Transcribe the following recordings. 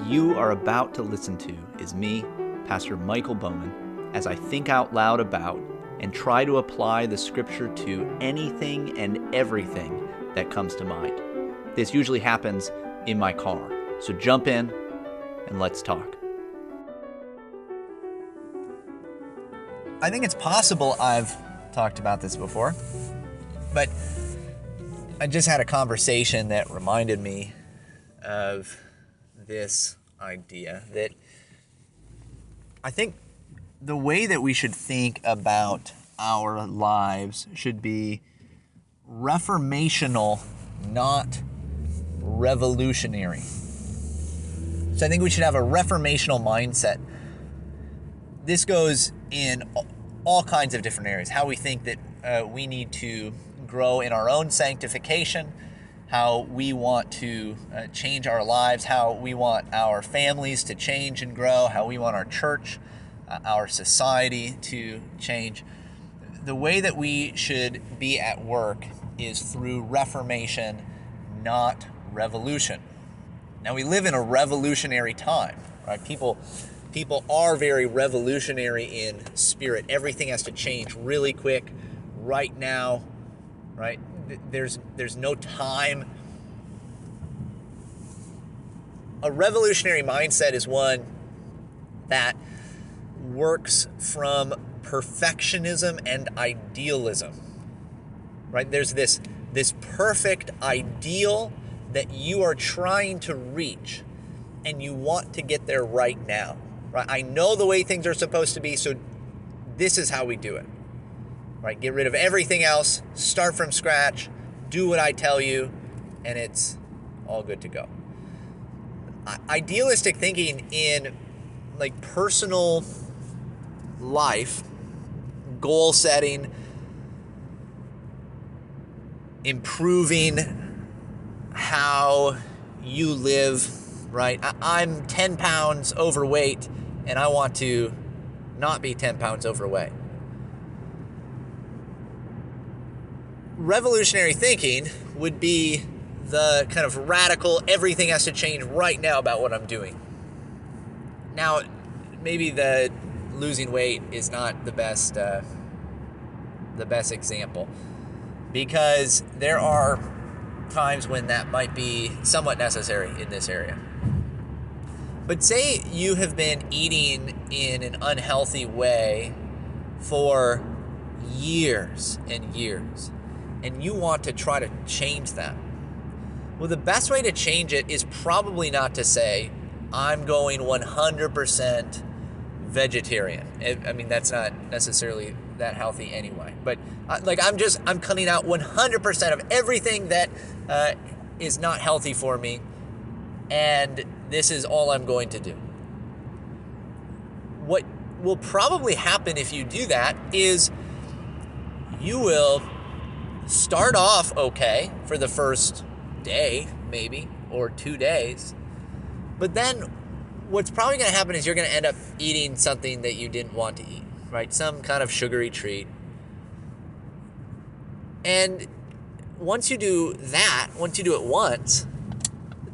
you are about to listen to is me, Pastor Michael Bowman, as I think out loud about and try to apply the scripture to anything and everything that comes to mind. This usually happens in my car, so jump in and let's talk. I think it's possible I've talked about this before, but I just had a conversation that reminded me of this idea that I think the way that we should think about our lives should be reformational, not revolutionary. So I think we should have a reformational mindset. This goes in all kinds of different areas. How we think that we need to grow in our own sanctification, how we want to change our lives, how we want our families to change and grow, how we want our church, our society to change. The way that we should be at work is through reformation, not revolution. Now, we live in a revolutionary time, right? People are very revolutionary in spirit. Everything has to change really quick, right now, right? There's no time. A revolutionary mindset is one that works from perfectionism and idealism, right? There's this perfect ideal that you are trying to reach, and you want to get there right now, right? I know the way things are supposed to be, so this is how we do it, right? Get rid of everything else, start from scratch, do what I tell you, and it's all good to go. Idealistic thinking in like personal life, goal setting, improving how you live, right? I'm 10 pounds overweight and I want to not be 10 pounds overweight. Revolutionary thinking would be the kind of radical, everything has to change right now about what I'm doing. Now, maybe the losing weight is not the best example, because there are times when that might be somewhat necessary in this area. But say you have been eating in an unhealthy way for years and years, and you want to try to change that. Well, the best way to change it is probably not to say, I'm going 100% vegetarian. I mean, that's not necessarily that healthy anyway. But I'm cutting out 100% of everything that is not healthy for me, and this is all I'm going to do. What will probably happen if you do that is you will start off okay for the first day, maybe, or 2 days. But then what's probably going to happen is you're going to end up eating something that you didn't want to eat, right? Some kind of sugary treat. And once you do that, once you do it once,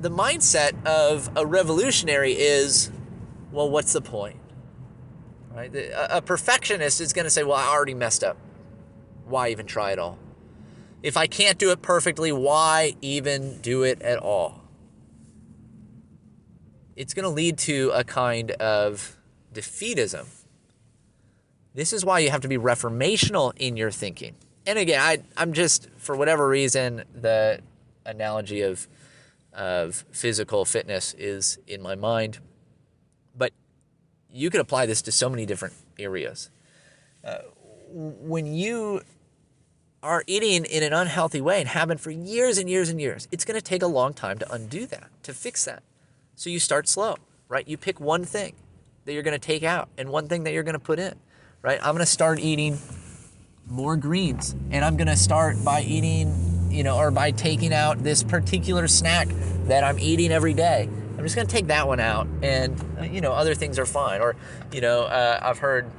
the mindset of a revolutionary is, well, what's the point? Right? A perfectionist is going to say, well, I already messed up. Why even try at all? If I can't do it perfectly, why even do it at all? It's going to lead to a kind of defeatism. This is why you have to be reformational in your thinking. And again, I'm just, for whatever reason, the analogy of physical fitness is in my mind. But you could apply this to so many different areas. When you are eating in an unhealthy way and have been for years and years and years, it's going to take a long time to undo that, to fix that. So you start slow, right? You pick one thing that you're going to take out and one thing that you're going to put in, right? I'm going to start eating more greens, and I'm going to start by eating, or by taking out this particular snack that I'm eating every day. I'm just going to take that one out, and, other things are fine. Or, I've heard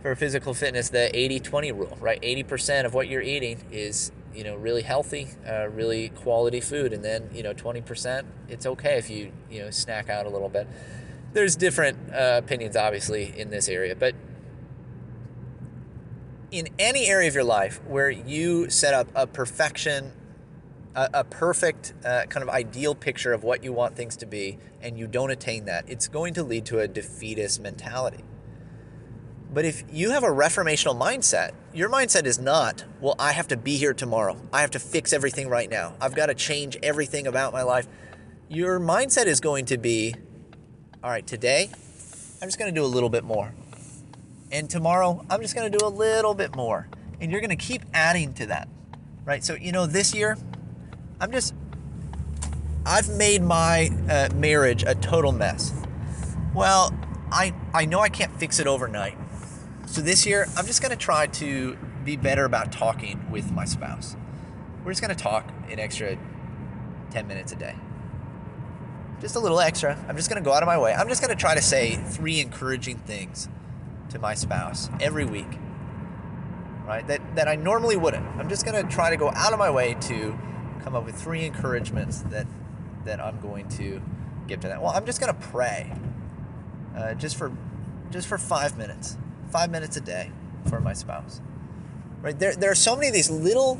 for physical fitness, the 80-20 rule, right? 80% of what you're eating is really healthy, really quality food. And then, 20%, it's okay if you, snack out a little bit. There's different opinions, obviously, in this area. But in any area of your life where you set up a perfect kind of ideal picture of what you want things to be, and you don't attain that, it's going to lead to a defeatist mentality. But if you have a reformational mindset, your mindset is not, well, I have to be here tomorrow. I have to fix everything right now. I've got to change everything about my life. Your mindset is going to be, all right, today, I'm just going to do a little bit more. And tomorrow, I'm just going to do a little bit more. And you're going to keep adding to that, right? So, this year, I've made my marriage a total mess. Well, I know I can't fix it overnight. So this year, I'm just going to try to be better about talking with my spouse. We're just going to talk an extra 10 minutes a day. Just a little extra. I'm just going to go out of my way. I'm just going to try to say 3 encouraging things to my spouse every week, right? That I normally wouldn't. I'm just going to try to go out of my way to come up with 3 encouragements that I'm going to give to them. Well, I'm just going to pray just for 5 minutes. 5 minutes a day for my spouse, right? There are so many of these little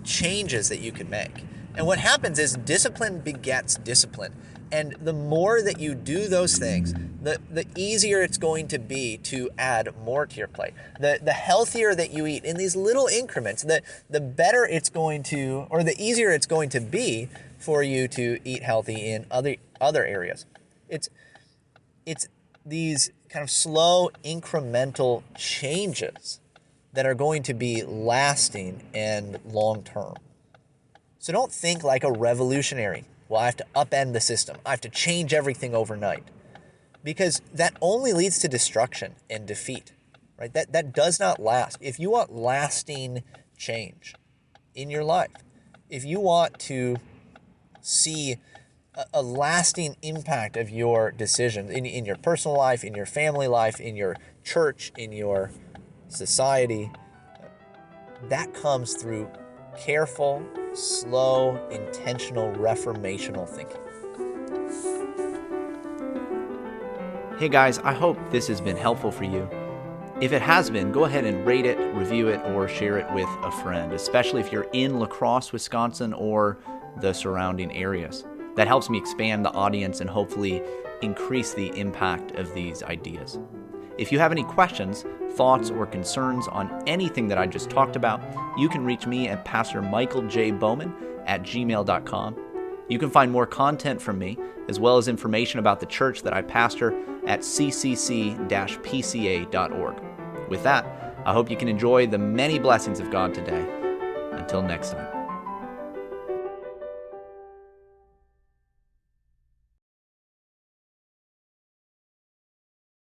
changes that you can make. And what happens is discipline begets discipline. And the more that you do those things, the easier it's going to be to add more to your plate. The healthier that you eat in these little increments, the better it's going to, or the easier it's going to be for you to eat healthy in other areas. It's these kind of slow incremental changes that are going to be lasting and long-term. So don't think like a revolutionary. Well, I have to upend the system. I have to change everything overnight. Because that only leads to destruction and defeat, right? That does not last. If you want lasting change in your life, if you want to see a lasting impact of your decisions in your personal life, in your family life, in your church, in your society, that comes through careful, slow, intentional, reformational thinking. Hey guys, I hope this has been helpful for you. If it has been, go ahead and rate it, review it, or share it with a friend, especially if you're in La Crosse, Wisconsin, or the surrounding areas. That helps me expand the audience and hopefully increase the impact of these ideas. If you have any questions, thoughts, or concerns on anything that I just talked about, you can reach me at pastormichaeljbowman@gmail.com. You can find more content from me, as well as information about the church that I pastor at ccc-pca.org. With that, I hope you can enjoy the many blessings of God today. Until next time.